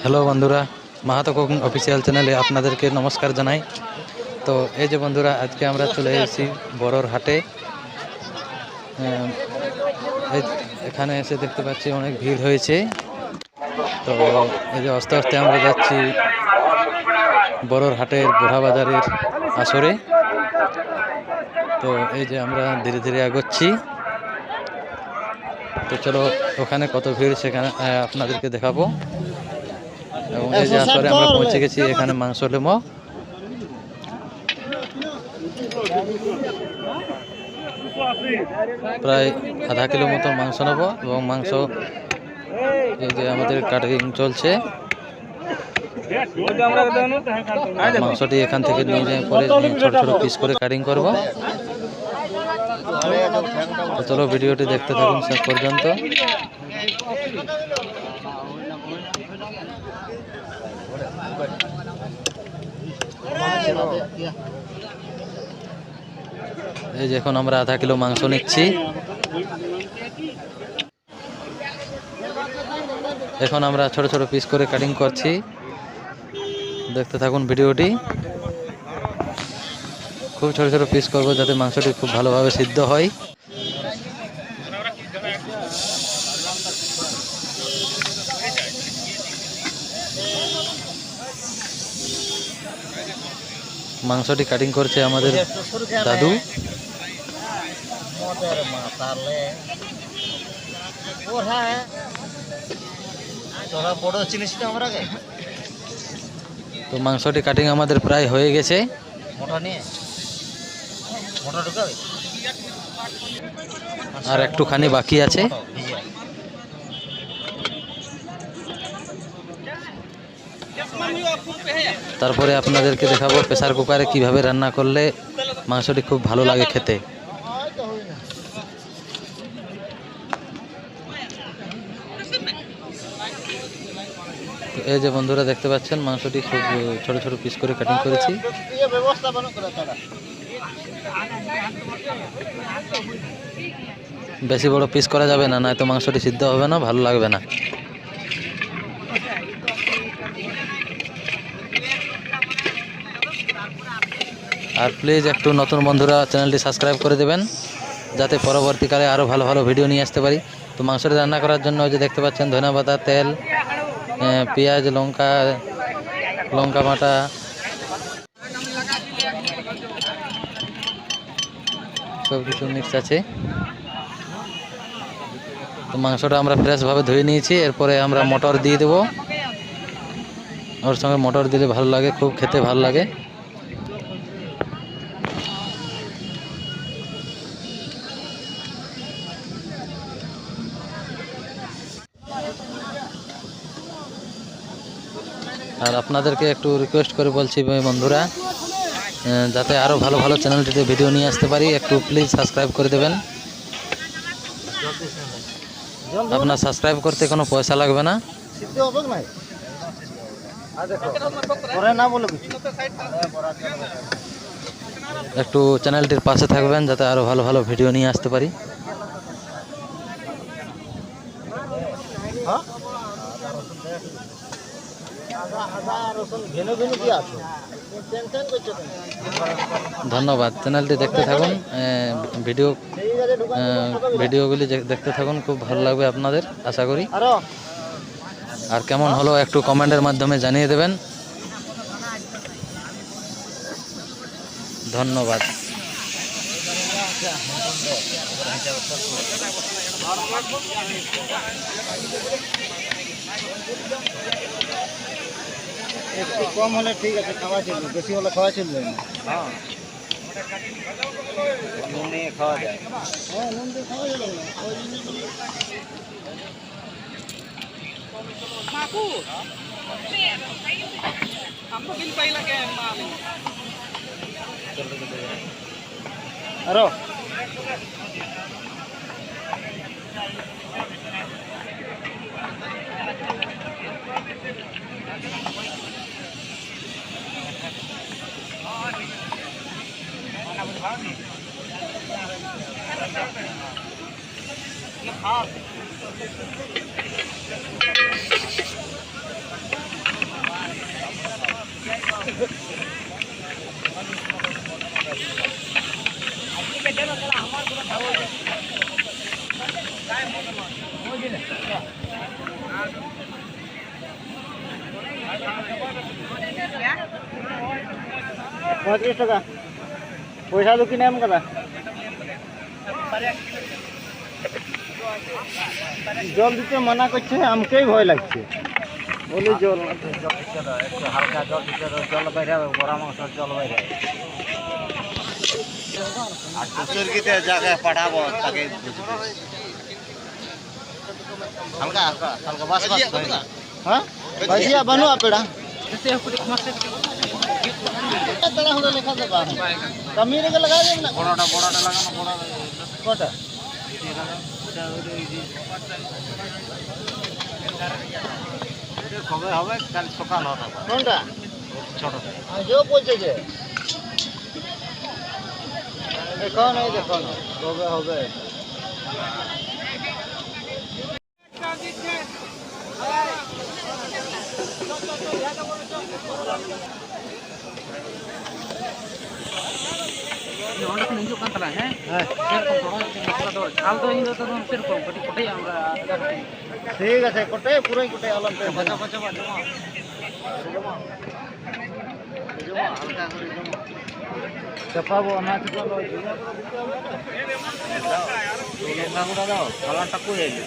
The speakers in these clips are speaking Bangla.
হ্যালো বন্ধুরা, মাহাতো কুকিং অফিসিয়াল চ্যানেলে আপনাদেরকে নমস্কার জানাই। তো এই যে বন্ধুরা, আজকে আমরা চলে এসেছি বড়র হাটে। এখানে এসে দেখতে পাচ্ছি অনেক ভিড় হয়েছে। তো এই যে আস্তে আস্তে আমরা যাচ্ছি বড়র হাটের বোড়া বাজারের আসরে। তো এই যে আমরা ধীরে ধীরে এগোচ্ছি। তো চলো ওখানে কত ভিড় সেখানে আপনাদেরকে দেখাবো। এবং এই যে আসরে আমরা পৌঁছে গেছি। এখানে মাংস নেবো, প্রায় আধা কিলো মতো মাংস নেবো। এবং মাংস এই যে আমাদের কাটিং চলছে। মাংসটি এখান থেকে নিয়ে যাই, পরে ছোট ছোট পিস করে কাটিং করব। তো চলো ভিডিওটি দেখতে থাকুন শেষ পর্যন্ত। এই যে এখন আমরা আধা কিলো মাংস নিচ্ছি। এখন আমরা ছোট ছোট পিস করে কাটিং করছি, দেখতে থাকুন ভিডিওটি। খুব ছোট ছোট পিস করব যাতে মাংসটি খুব ভালোভাবে সিদ্ধ হয়। মাংসটি কাটিং করছে আমাদের দাদু। তো মাংসটি কাটিং আমাদের প্রায় হয়ে গেছে। আর একটুখানি বাকি আছে। তারপরে আপনাদেরকে দেখাবো প্রেসার কুকারে কিভাবে রান্না করলে মাংসটি খুব ভালো লাগে খেতে। এই যে বন্ধুরা দেখতে পাচ্ছেন, মাংসটি খুব ছোট ছোট পিস করে কাটিং করেছি। বেশি বড় পিস করা যাবে না, নয়তো মাংসটি সিদ্ধ হবে না, ভালো লাগবে না। আর প্লিজ একটু নতুন বন্ধুরা চ্যানেলটি সাবস্ক্রাইব করে দেবেন, যাতে পরবর্তীকালে আরও ভালো ভালো ভিডিও নিয়ে আসতে পারি। তো মাংসটি রান্না করার জন্য যে দেখতে পাচ্ছেন ধনেপাতা, তেল, পেঁয়াজ, লঙ্কা বাটা, সব কিছু মিক্স আছে। তো মাংসটা আমরা ফ্রেশভাবে ধুয়ে নিয়েছি। এরপরে আমরা মটর দিয়ে দেবো। ওর সঙ্গে মটর দিলে ভালো লাগে, খুব খেতে ভালো লাগে। আর আপনাদেরকে একটু রিকোয়েস্ট করে বলছি বন্ধুরা, যাতে আরও ভালো ভালো চ্যানেলটিতে ভিডিও নিয়ে আসতে পারি, একটু প্লিজ সাবস্ক্রাইব করে দেবেন। আপনার সাবস্ক্রাইব করতে কোনো পয়সা লাগবে না। একটু চ্যানেলটির পাশে থাকবেন, যাতে আরও ভালো ভালো ভিডিও নিয়ে আসতে পারি। ধন্যবাদ। চ্যানেলটি দেখতে থাকুন, ভিডিওগুলি দেখতে থাকুন, খুব ভালো লাগবে আপনাদের আশা করি। আর কেমন হলো একটু কমেন্টের মাধ্যমে জানিয়ে দেবেন। ধন্যবাদ। একটু কম হলে ঠিক আছে, খাওয়া চলবে, বেশি হলে খাওয়া চলবে না। হ্যাঁ, নুন নিয়ে খাওয়া যায়। হ্যাঁ, নুন দিয়ে খাওয়া যাবে না। আরো 35 টাকা পয়সা তো কিনে এম কাদা জল দিতে মানা করছে আমাকেই ভয় লাগছে বলি জল একটু হালকা জল দিতে জল বাইরে বড়া মাংসের জল বাইরে আর সুসর্গিতে যাকে পাঠাবো তাকে হালকা হালকা হালকা বাস বাস হ্যাঁ भजिया बनवा पेड़ा तड़ा हुआ लिखा दे बाहर कमीरे के लगा दे ना बड़ाटा बड़ाटा लगाना बड़ा कोटा কবে হবে কাল সকাল হবে কোনটা ছোট जो বলছে যে এখন এই দেখো কবে হবে ঠিক আছে কোটে পুরোই কোটে আলাম বাঁচা বাঁচা জমা জমা জমা হালকা করে জমা চাপাবো না চাপাবো মাগুরা দাও কালারটা কই এলো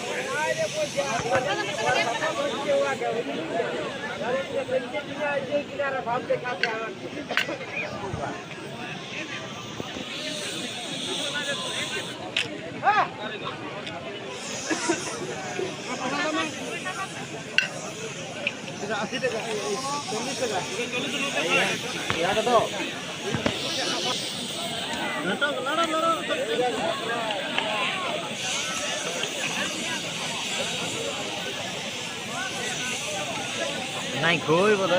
नहीं खोई बोले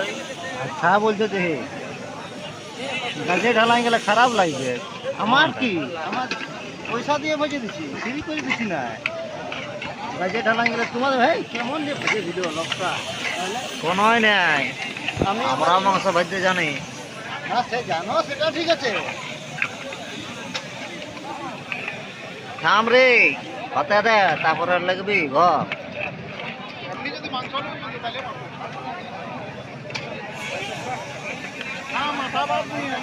अच्छा बोलते थे গাছে ঢালাই গেলে খারাপ লাগবে আমার কি আমার পয়সা দিয়ে ভেজে দিছি ফ্রি করে দিছি না গাছে ঢালাই গেলে তোমাদের ভাই কেমন যে ভেজে দিল লোকটা কোনোই নাই আমরা মাংস ভাজতে জানি না সে জানো সেটা ঠিক আছে থাম রে হতে দে তারপরে লাগবি ঘর আপনি যদি মাংস তাহলে हाँ माथा बात नहीं है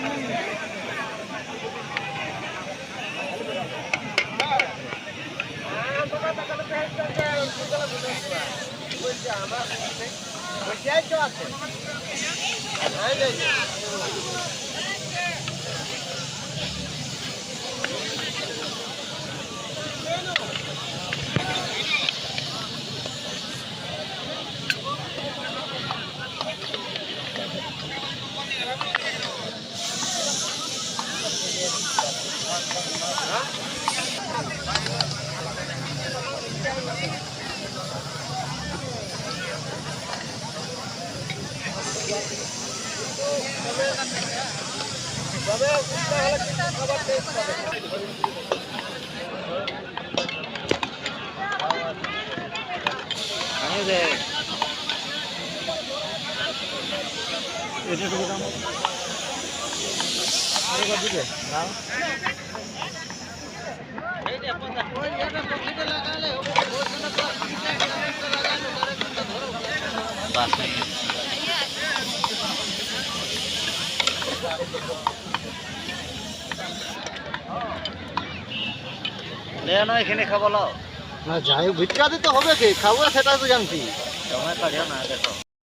এখানে খাবো না যাই ভিটকা দিতে হবে কি খাবো সেটা তো জানছি সময় কাটিও না দেখো